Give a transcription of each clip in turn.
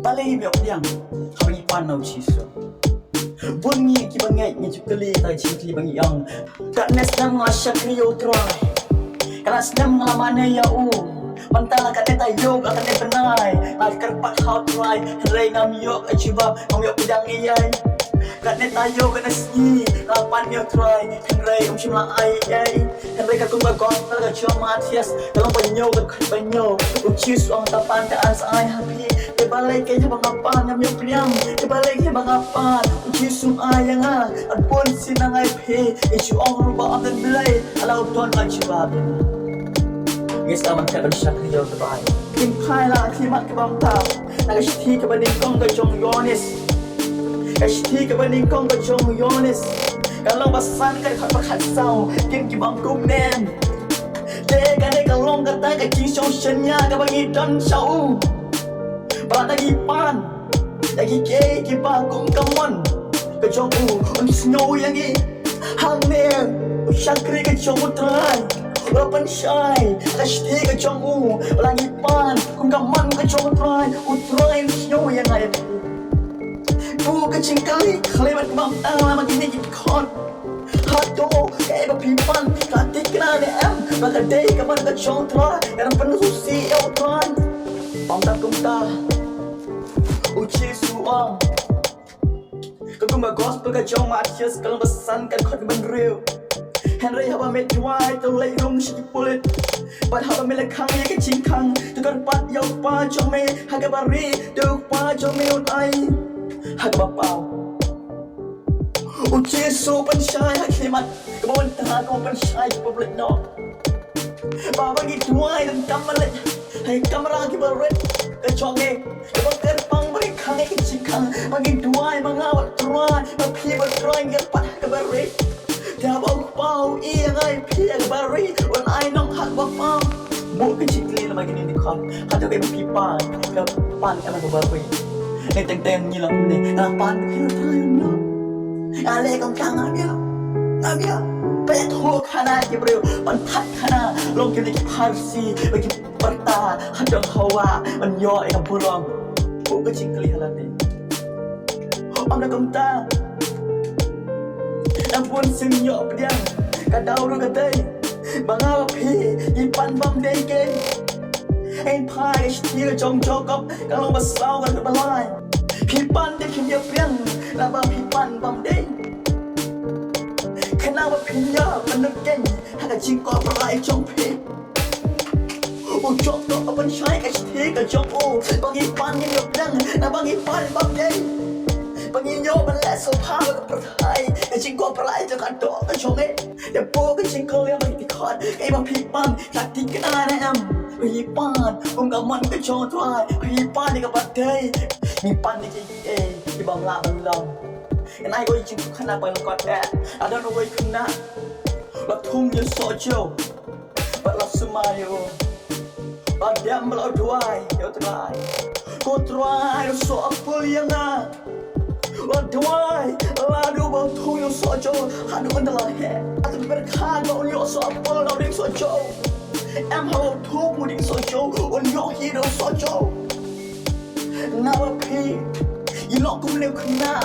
Balai biok diang Kami panau ciso Bunyi ki bangai ni cukali tai cingkli bangi yang Kak nes nam ngasyak rio try Kak senam ngalamane ya Mantala kat neta yok akan ne penai Nak kerpat how try Henry ngam yok achiba ngam yok bidang iyai Kat neta yok kena sini Lapan yok try Henry cimla ai Henry kat kumba gospel kat cuma Matias Dalam banyo kat banyo Ucis uang tapan kaan saai happy Kebalik kaya bangapan ngam yok priam Kebalik kaya bangapan Ucis ai yang Adpun sinang ai pe Isu ong rupa ang dan belai Alau tuan achiba Yes, aman ka bersyak rio terbang. Kimpai lah kimat ke bangta. Nagashti ke banding kong ke jong yonis. Nagashti ke banding kong ke jong yonis. Kalau basan ka dekat pakat sau, kim kibang kum nem. Deka deka long kata ke king show shenya ke bagi don show. Ba lagi pan, lagi ke kipa kum kamon. Ke jong on snow yang ni. Hang nem, usyakri ke jong utrai. Lapan syai, kashti ke jong Langi pan, kung kaman ke jong utrai snow yang ay Bu ke cingkali, kalimat kebang tala Magini jit kon Hato, kaya bapipan, katik na ni Baka day kaman ke jong utrai Yang penuh susi ya utrai Pamta kumta Uci suang Kagumba gospel ke jong Matias Kalau besan kan kot ben real Henry haba met juai tu lay rung shi pulit But haba me lekang ya ke cingkang Tukar pat yau pa jong me Haga bari duk pa jong me un ai Haga bapau Uci su pan syai hak khimat Kebawan tengah kau pan syai public no Baba gi juai dan kamalet Hai kamera ki baret Ke jong me Kebang kerpang beri kang ya ke cingkang Bagi juai mengawal juai Bapi berjuai ngerpat ke bari Dah bau iya ngai pia bari wan ai nong hak bapam bu ke cikli la magini ni khom hatu ke pipa ke pan ke ba bari ni teng teng ni la ni la pan ke tai no ale kong kang ngabia pet ho khana ke bro pan that khana long ke ni parsi bagi parta hadang hawa man yo e bulong bu ke cikli hala ni am da kom ta Ampun senyok pediang Kadau ru katai Banga wapi Ipan bam deke Ein pai Shtia jong jokop Kalau basau kan kebalai Pipan dia pinjam piang Laba pipan bam dek Kenapa pinjam menegeng Haga jingkau perai jong pi Ujok to apan syai ka shtia ka jong Bagi pan yang yok piang Na bagi pan bam dek Penginyo belas sopa berpertai Kecingkau perai jangan dok ke conge Dan po kecingkau yang bagi tikot Kaya bang pipan Kati kena nem Pipan Ungkaman ke cong tuai Pipan di kapatai Mipan di kiki Di bang la belong Yang ai goi cingkau kena pang kot Ada no goi kena Lap tung yang sojo Bat lap semayo Bat diam belau duai Yo try Ko try So apa yang Ladwai, ladu bang tu yang sojo, hadu adalah he. Atau berkah bang yang sopo lading sojo. Halo tu puding sojo, yang hero sojo. Nawa pi, ilok kumleu kena.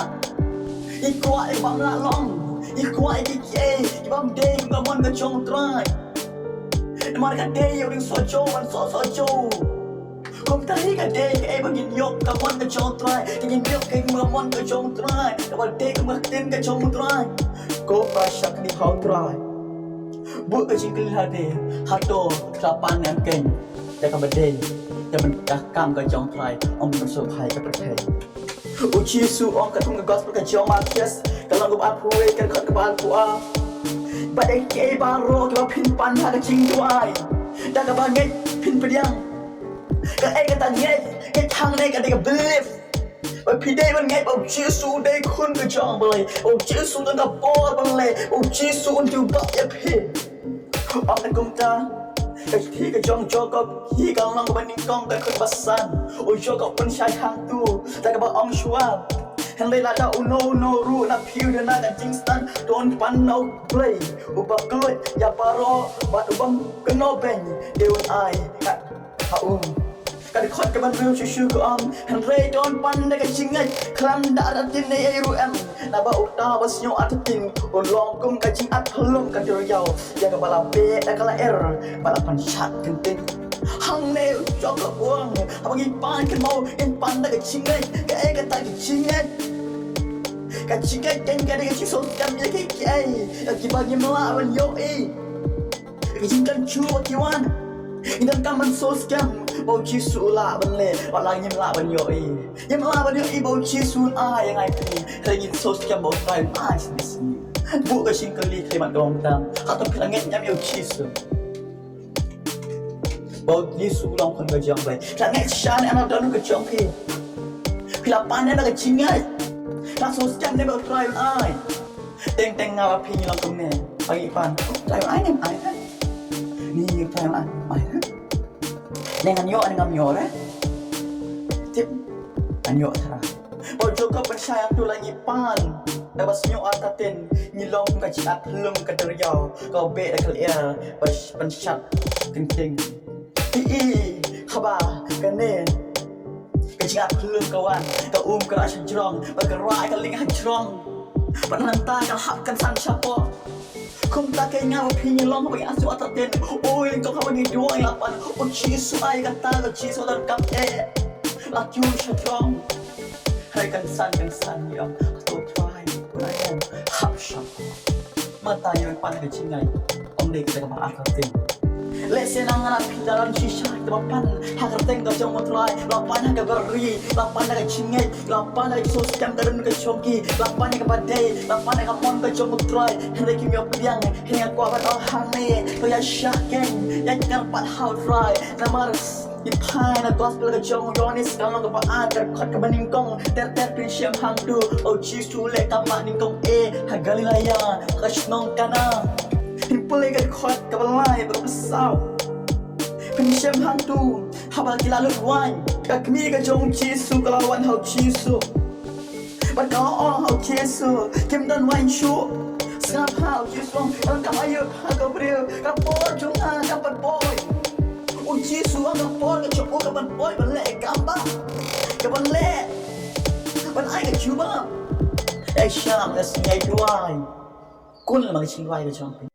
Ikuai bang lalong, ikuai kiki, bang day bang man ngejong try. Marga day yang sojo, man sojo. Kung tahi ka day ka bagin yok ka mon ka chong try tingin yok kay mon ka chong try dapat day ka maktin ka chong try ko pa syak ni how try bu ka jingkil hade hato trapan yang ken da ka badai da man ka kam ka chong try om man so phai ka prathai uchi su om ka tung ka gospel ka chong Matias kalau go apu we ka ka ban ku a badai ke baro ka pin pan ha ka jing duai da ka bangai pin pediang Các anh ta nghe cái thằng này cái believe và khi đây mình nghe ông chia su đây khôn cái chọn bơi ông chia su nó gặp bo bằng lệ ông chia su ông tiêu bạc ép hết ông anh công ta cái khi cái chọn cho có khi càng lòng của bên con cái khơi basan ôi cho có con trai hàng tu tại các bạn ông xua Hang đây là đạo no ru na piu dan na jing stan don pan no play ubah kelut ya paro bat ubam keno ben deun ai ha Kada khot ke ban real shushu ko han rei don pan de ka chingai klam darat tin nei ai ru am na ba ukta bas nyo atatin on long kum ka ching at lom ka dur yau ya ka bala be da kala bala pan shat kenting hang ne chok la buang abagi pan kan mau in pan da ka chingai ka e ka ta ka chingai ka chingai ken ka de ka chi so tam ye ki ai ki bagi melawan yo ki cingkan chu ki wan Indan kaman sos kam bau chi su la ban le wala nyim la ban yo nyim la ban yo bau chi su yang ai ni rengin sos kam bau tai ai sini bu ka sing kali klimat dong tam atau pelanget nyam yo chi su bau chi su long kon ga jong bai pelanget shan ana don ka jong ki pila pan na ka cingai la sos kam ne bau tai ai teng teng ngawa pi long kon ne pagi pan tai ai nem ai ni yang tayang mai dengan yo dengan yo tip anyo thara ojo ka percaya tu lagi pan dapat nyo atatin nyilong ka ciat lum ka teryau ka be da kal bas pensat kenting khaba kane ka ciat lum kawan ka ka rasa jrong ba ka rai ka ling jrong pananta ka hap kan san siapa không ta kay nga phi ni long ba asu ataten oi ling ko ka ni duai lapan o chi su ai ka ta ka chi so dan kam la chu strong hai kan san yo to try lai hap shop mata yo pan ka chi ngai om de ka ma ataten Lesen angan api dalam sisa Lapan hagar tengah jauh matulai Lapan hagar beri Lapan hagar cingai Lapan hagar sosial Kadang ke coki Lapan hagar badai Lapan hagar mon ke jauh matulai Hendak kimia pediang Hendak kuabat orang ni Kaya syakeng Yang kerpat hau dry Namaras Ipai na tuas pula ke jauh Yonis kalau ke paan Terkot ke beningkong Ter prinsip hang tu Oh cisu lek tamak ningkong hagar lilaya Kashnong kana Hipulai kan kuat kebalai berbesar Penyem hantu Habal gila luan Kami ke jong cisu Kelawan hau cisu Bakal orang hau cisu Kim dan wain syuk Sengap hau cisu Dalam kamayuk Hagau beriu Kapor jong kapan boy cisu agak por Kecok kapan boy Balek gambar Kapan lek Ban ai ke cuba Syam Nasinya duai Kun lemang cingwai ke jong